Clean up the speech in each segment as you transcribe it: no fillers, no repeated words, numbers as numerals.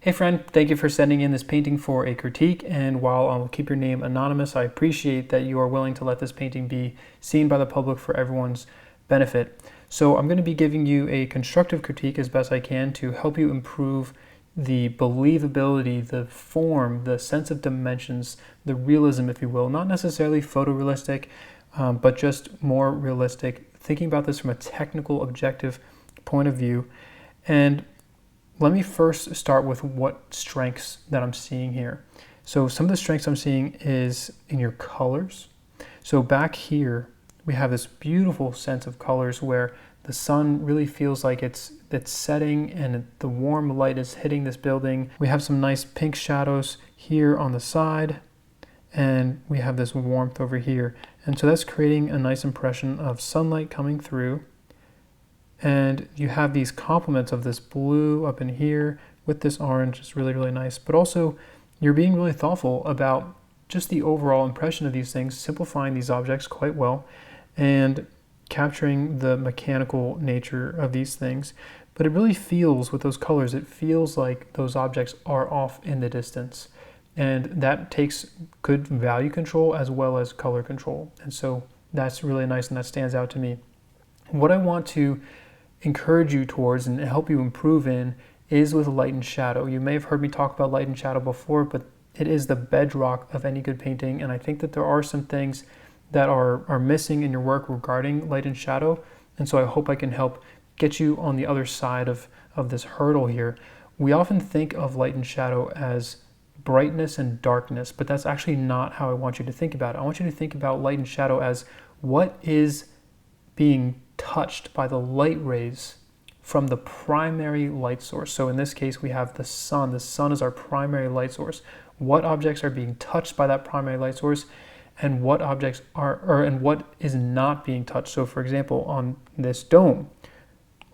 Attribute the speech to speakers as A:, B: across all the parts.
A: Hey friend, thank you for sending in this painting for a critique, and while I'll keep your name anonymous, I appreciate that you are willing to let this painting be seen by the public for everyone's benefit. So I'm going to be giving you a constructive critique as best I can to help you improve the believability, the form, the sense of dimensions, the realism, if you will, not necessarily photorealistic, but just more realistic, thinking about this from a technical, objective point of view. And let me first start with what strengths that I'm seeing here. So some of the strengths I'm seeing is in your colors. So back here, we have this beautiful sense of colors where the sun really feels like it's setting and the warm light is hitting this building. We have some nice pink shadows here on the side, and we have this warmth over here. And so that's creating a nice impression of sunlight coming through. And you have these complements of this blue up in here with this orange. It's really, really nice. But also, you're being really thoughtful about just the overall impression of these things, simplifying these objects quite well, and capturing the mechanical nature of these things. But it really feels, with those colors, it feels like those objects are off in the distance. And that takes good value control as well as color control. And so that's really nice, and that stands out to me. What I want to encourage you towards and help you improve in is with light and shadow. You may have heard me talk about light and shadow before, but it is the bedrock of any good painting, and I think that there are some things that are missing in your work regarding light and shadow, and so I hope I can help get you on the other side of this hurdle here. We often think of light and shadow as brightness and darkness, but that's actually not how I want you to think about it. I want you to think about light and shadow as what is being touched by the light rays from the primary light source. So in this case, we have the sun. The sun is our primary light source. What objects are being touched by that primary light source, and what objects and what is not being touched. So for example, on this dome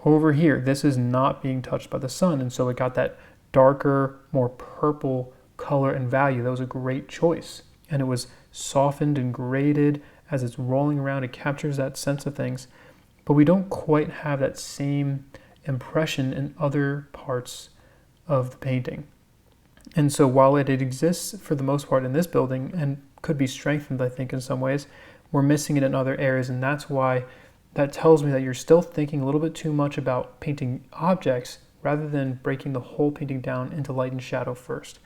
A: over here, this is not being touched by the sun, and so it got that darker, more purple color and value. That was a great choice, and it was softened and graded as it's rolling around. It captures that sense of things. But we don't quite have that same impression in other parts of the painting. And so while it exists for the most part in this building and could be strengthened, I think, in some ways, we're missing it in other areas. And that's why that tells me that you're still thinking a little bit too much about painting objects rather than breaking the whole painting down into light and shadow first.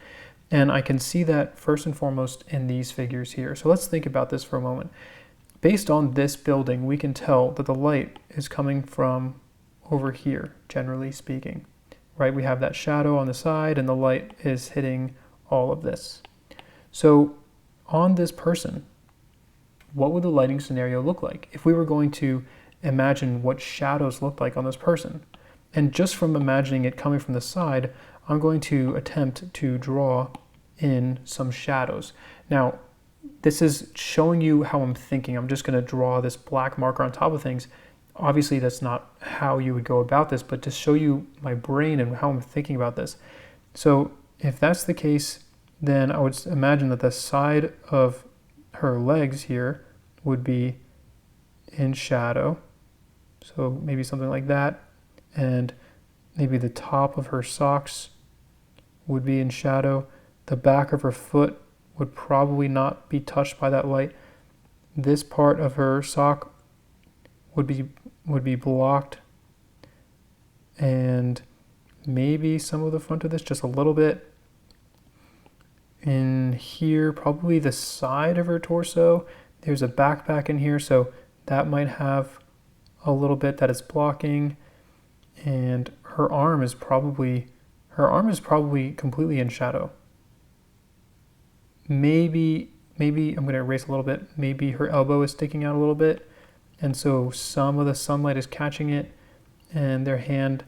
A: And I can see that first and foremost in these figures here. So let's think about this for a moment. Based on this building, we can tell that the light is coming from over here, generally speaking, right? We have that shadow on the side and the light is hitting all of this. So on this person, what would the lighting scenario look like if we were going to imagine what shadows looked like on this person? And just from imagining it coming from the side, I'm going to attempt to draw in some shadows. Now, this is showing you how I'm thinking. I'm just going to draw this black marker on top of things. Obviously, that's not how you would go about this, but to show you my brain and how I'm thinking about this. So if that's the case, then I would imagine that the side of her legs here would be in shadow. So maybe something like that. And maybe the top of her socks would be in shadow. The back of her foot would probably not be touched by that light. This part of her sock would be blocked, and maybe some of the front of this, just a little bit. In here, probably the side of her torso. There's a backpack in here, so that might have a little bit that it's blocking. And her arm is probably completely in shadow. Maybe I'm going to erase a little bit. Maybe her elbow is sticking out a little bit, and so some of the sunlight is catching it, and their hand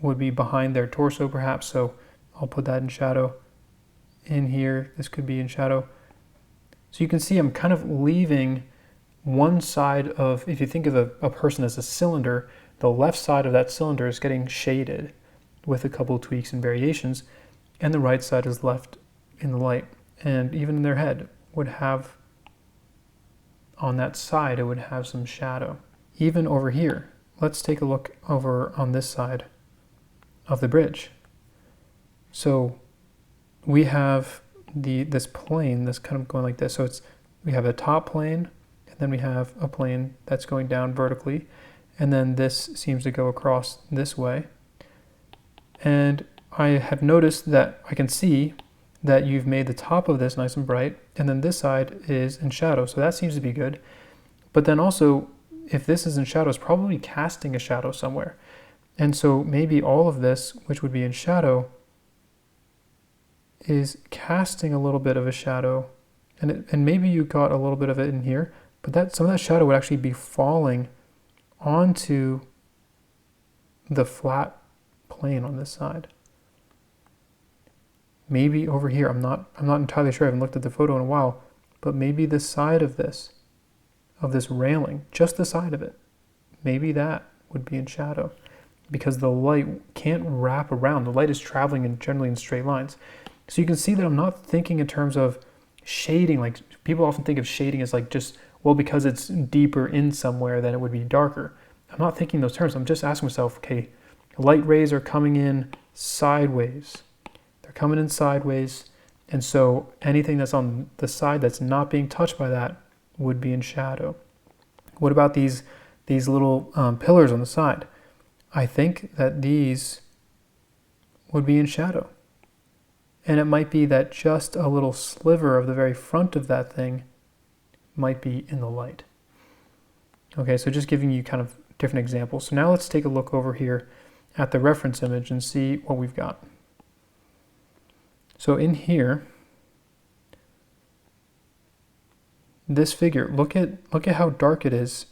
A: would be behind their torso perhaps, so I'll put that in shadow. In here, this could be in shadow. So you can see I'm kind of leaving one side of, if you think of a person as a cylinder, the left side of that cylinder is getting shaded with a couple of tweaks and variations, and the right side is left in the light. And even in their head would have, on that side, it would have some shadow. Even over here, let's take a look over on this side of the bridge. So we have this plane that's kind of going like this. So we have a top plane, and then we have a plane that's going down vertically, and then this seems to go across this way. And I have noticed that I can see that you've made the top of this nice and bright, and then this side is in shadow, so that seems to be good. But then also, if this is in shadow, it's probably casting a shadow somewhere. And so maybe all of this, which would be in shadow, is casting a little bit of a shadow, and maybe you got a little bit of it in here, but some of that shadow would actually be falling onto the flat plane on this side. Maybe over here, I'm not entirely sure, I haven't looked at the photo in a while, but maybe the side of this railing, just the side of it, maybe that would be in shadow, because the light can't wrap around. The light is traveling generally in straight lines. So you can see that I'm not thinking in terms of shading. Like people often think of shading as like just, well, because it's deeper in somewhere, then it would be darker. I'm not thinking those terms. I'm just asking myself, okay, light rays are coming in sideways. They're coming in sideways. And so anything that's on the side that's not being touched by that would be in shadow. What about these little pillars on the side? I think that these would be in shadow. And it might be that just a little sliver of the very front of that thing might be in the light. Okay, so just giving you kind of different examples. So now let's take a look over here at the reference image and see what we've got. So in here, this figure, look at how dark it is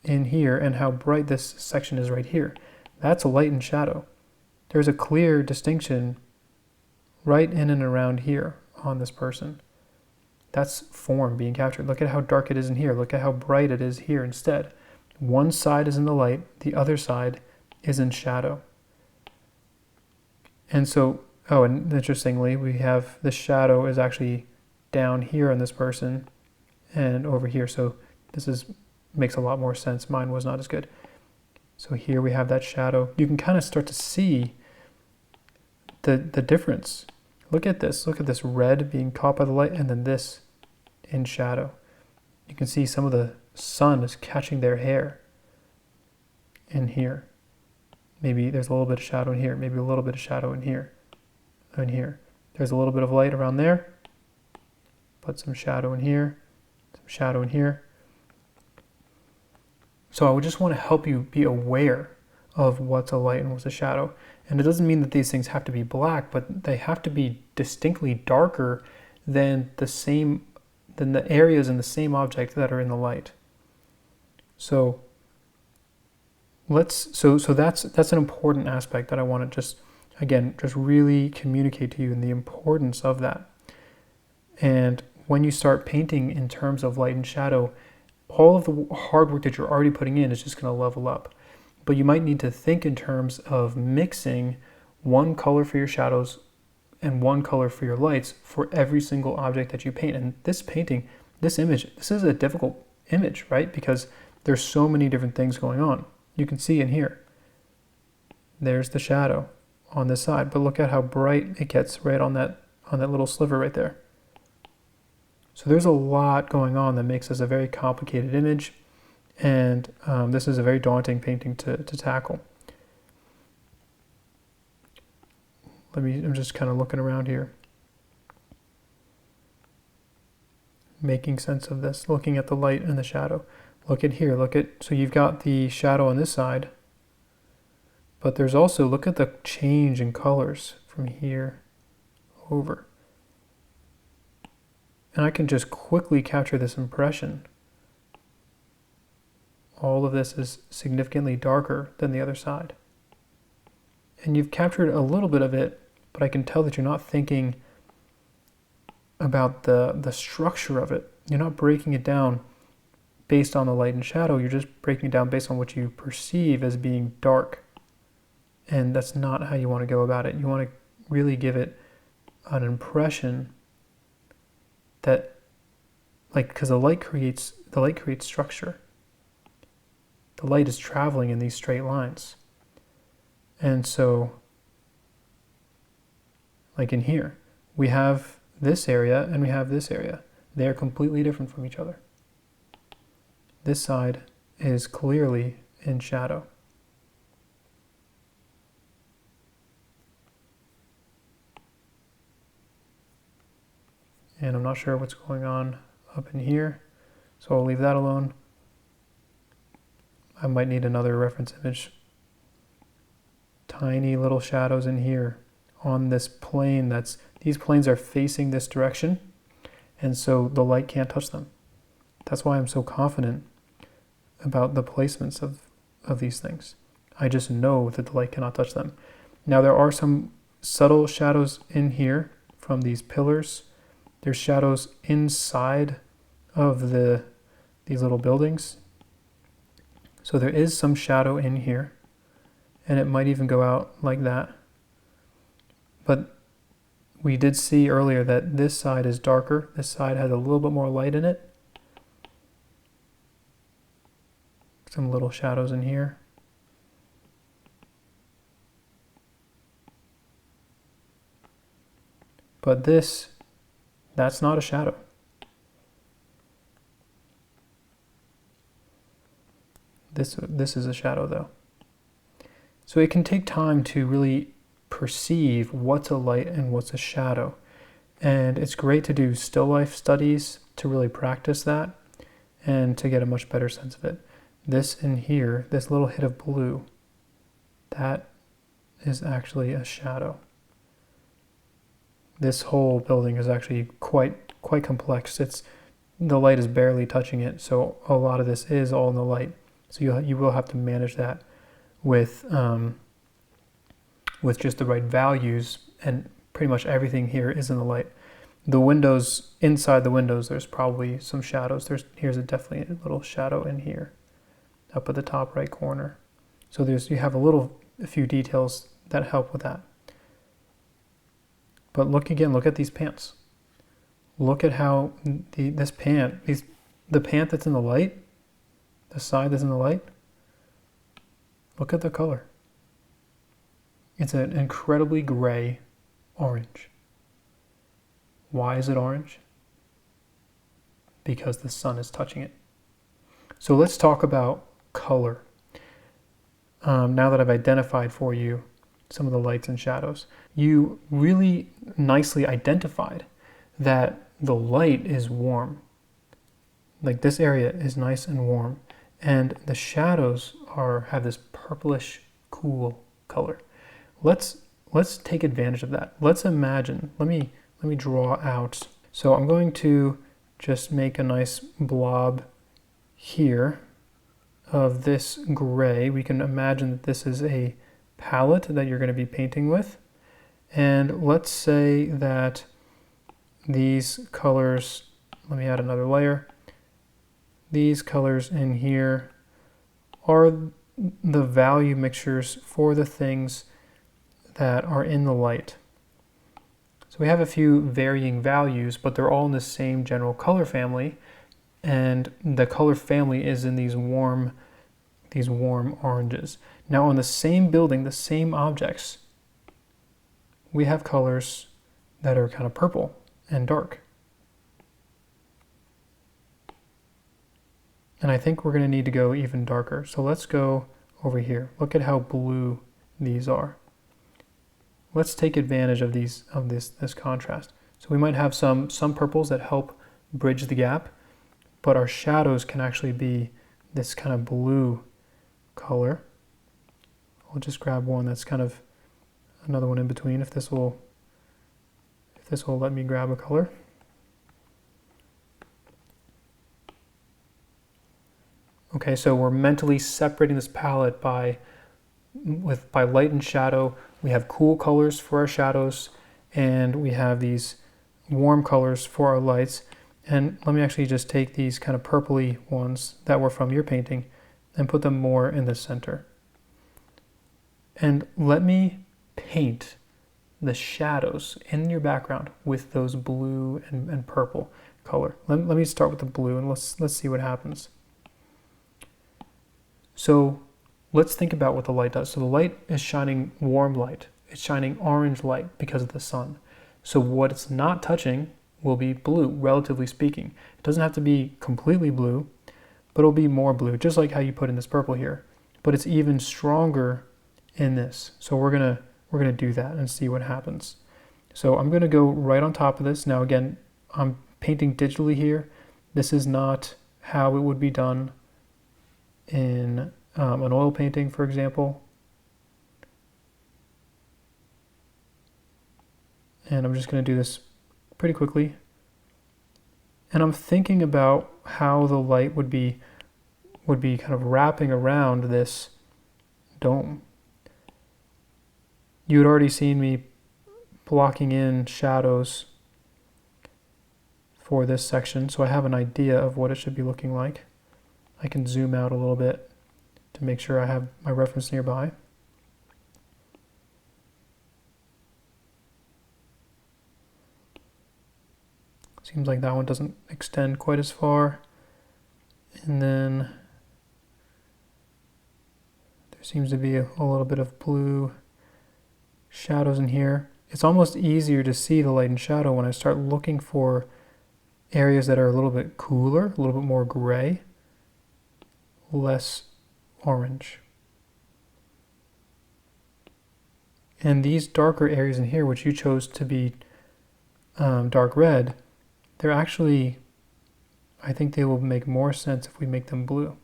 A: in here and how bright this section is right here. That's a light and shadow. There's a clear distinction right in and around here on this person. That's form being captured. Look at how dark it is in here. Look at how bright it is here instead. One side is in the light, the other side is in shadow. And so, oh, and interestingly, we have the shadow is actually down here on this person and over here. So this makes a lot more sense. Mine was not as good. So here we have that shadow. You can kind of start to see the difference. Look at this red being caught by the light, and then this in shadow. You can see some of the sun is catching their hair in here. Maybe there's a little bit of shadow in here, maybe a little bit of shadow in here, and here. There's a little bit of light around there, but some shadow in here, some shadow in here. So I would just want to help you be aware of what's a light and what's a shadow. And it doesn't mean that these things have to be black, but they have to be distinctly darker than the areas in the same object that are in the light. So that's an important aspect that I want to just really communicate to you, and the importance of that. And when you start painting in terms of light and shadow, all of the hard work that you're already putting in is just going to level up. But you might need to think in terms of mixing one color for your shadows and one color for your lights for every single object that you paint. And this painting, this image, this is a difficult image, right? Because there's so many different things going on. You can see in here, there's the shadow on this side, but look at how bright it gets right on that little sliver right there. So there's a lot going on that makes this a very complicated image, and this is a very daunting painting to tackle. I'm just kind of looking around here, making sense of this, looking at the light and the shadow. Look at here, so you've got the shadow on this side, but there's also, look at the change in colors from here over. And I can just quickly capture this impression. All of this is significantly darker than the other side. And you've captured a little bit of it, but I can tell that you're not thinking about the structure of it. You're not breaking it down based on the light and shadow. You're just breaking it down based on what you perceive as being dark. And that's not how you want to go about it. You want to really give it an impression that, like, because the light creates structure. The light is traveling in these straight lines. And so, Like in here, we have this area and we have this area. They are completely different from each other. This side is clearly in shadow. And I'm not sure what's going on up in here, so I'll leave that alone. I might need another reference image. Tiny little shadows in here on this plane. These planes are facing this direction, and so the light can't touch them. That's why I'm so confident about the placements of these things. I just know that the light cannot touch them. Now there are some subtle shadows in here from these pillars. There's shadows inside of these little buildings. So there is some shadow in here, and it might even go out like that. But we did see earlier that this side is darker. This side has a little bit more light in it. Some little shadows in here. But that's not a shadow. This is a shadow though. So it can take time to really perceive what's a light and what's a shadow. And it's great to do still life studies to really practice that and to get a much better sense of it. This in here, this little hit of blue, that is actually a shadow. This whole building is actually quite complex. The light is barely touching it, so a lot of this is all in the light. So you will have to manage that with just the right values, and pretty much everything here is in the light. The windows, inside the windows, there's probably some shadows. Here's definitely a little shadow in here, up at the top right corner. So you have a few details that help with that. But look at these pants. Look at how the pant that's in the light, the side that's in the light, look at the color. It's an incredibly gray orange. Why is it orange? Because the sun is touching it. So let's talk about color. Now that I've identified for you some of the lights and shadows, you really nicely identified that the light is warm. Like this area is nice and warm, and the shadows have this purplish cool color. Let's take advantage of that. Let's imagine, let me draw out. So I'm going to just make a nice blob here of this gray. We can imagine that this is a palette that you're going to be painting with. And let's say that these colors, let me add another layer. These colors in here are the value mixtures for the things that are in the light. So we have a few varying values, but they're all in the same general color family. And the color family is in these warm oranges. Now on the same building, the same objects, we have colors that are kind of purple and dark. And I think we're going to need to go even darker. So let's go over here. Look at how blue these are. Let's take advantage of this contrast. So we might have some purples that help bridge the gap, but our shadows can actually be this kind of blue color. I'll just grab one that's kind of another one in between, if this will let me grab a color. Okay, so we're mentally separating this palette by light and shadow. We have cool colors for our shadows, and we have these warm colors for our lights. And let me actually just take these kind of purpley ones that were from your painting and put them more in the center. And let me paint the shadows in your background with those blue and purple color. Let me start with the blue, and let's see what happens. So let's think about what the light does. So the light is shining warm light. It's shining orange light because of the sun. So what it's not touching will be blue, relatively speaking. It doesn't have to be completely blue, but it'll be more blue, just like how you put in this purple here. But it's even stronger in this. So we're gonna do that and see what happens. So I'm gonna go right on top of this. Now again, I'm painting digitally here. This is not how it would be done in an oil painting, for example. And I'm just gonna do this pretty quickly. And I'm thinking about how the light would be kind of wrapping around this dome. You had already seen me blocking in shadows for this section, so I have an idea of what it should be looking like. I can zoom out a little bit to make sure I have my reference nearby. Seems like that one doesn't extend quite as far. And then there seems to be a little bit of blue shadows in here. It's almost easier to see the light and shadow when I start looking for areas that are a little bit cooler, a little bit more gray, less orange. And these darker areas in here, which you chose to be dark red, they're actually, I think they will make more sense if we make them blue.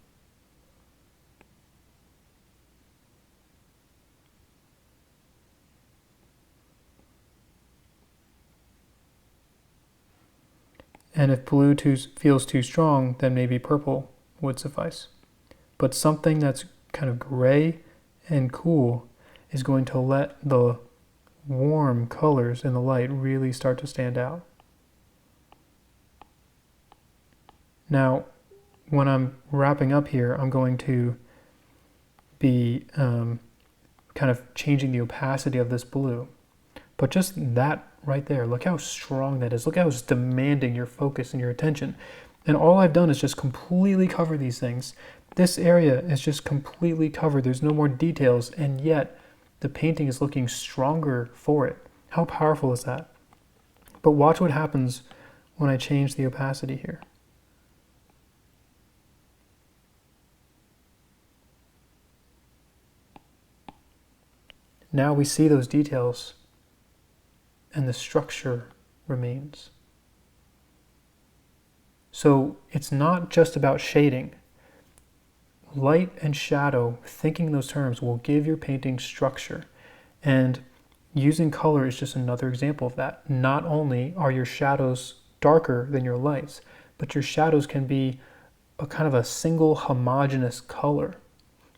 A: And if blue feels too strong, then maybe purple would suffice. But something that's kind of gray and cool is going to let the warm colors in the light really start to stand out. Now, when I'm wrapping up here, I'm going to be kind of changing the opacity of this blue. But just that right there, look how strong that is. Look how it's demanding your focus and your attention. And all I've done is just completely cover these things. This area is just completely covered. There's no more details, and yet the painting is looking stronger for it. How powerful is that? But watch what happens when I change the opacity here. Now we see those details and the structure remains. So it's not just about shading. Light and shadow, thinking those terms, will give your painting structure. And using color is just another example of that. Not only are your shadows darker than your lights, but your shadows can be a kind of a single homogeneous color.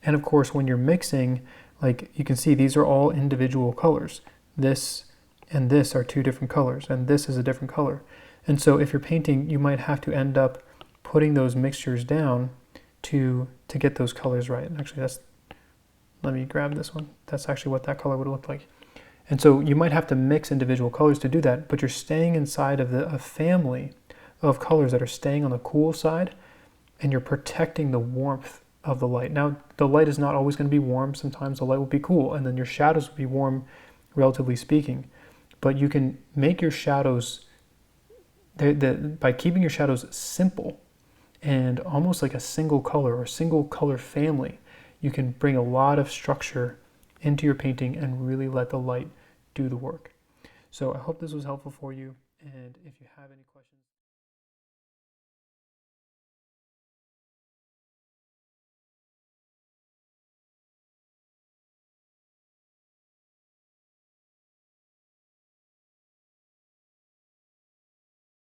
A: And of course, when you're mixing, like you can see, these are all individual colors. This and this are two different colors, and this is a different color. And so if you're painting, you might have to end up putting those mixtures down to get those colors right. And actually, let me grab this one. That's actually what that color would look like. And so you might have to mix individual colors to do that, but you're staying inside of a family of colors that are staying on the cool side, and you're protecting the warmth of the light. Now, the light is not always going to be warm. Sometimes the light will be cool, and then your shadows will be warm, relatively speaking. But you can make your shadows, by keeping your shadows simple and almost like a single color or a single color family, you can bring a lot of structure into your painting and really let the light do the work. So I hope this was helpful for you, and if you have any questions,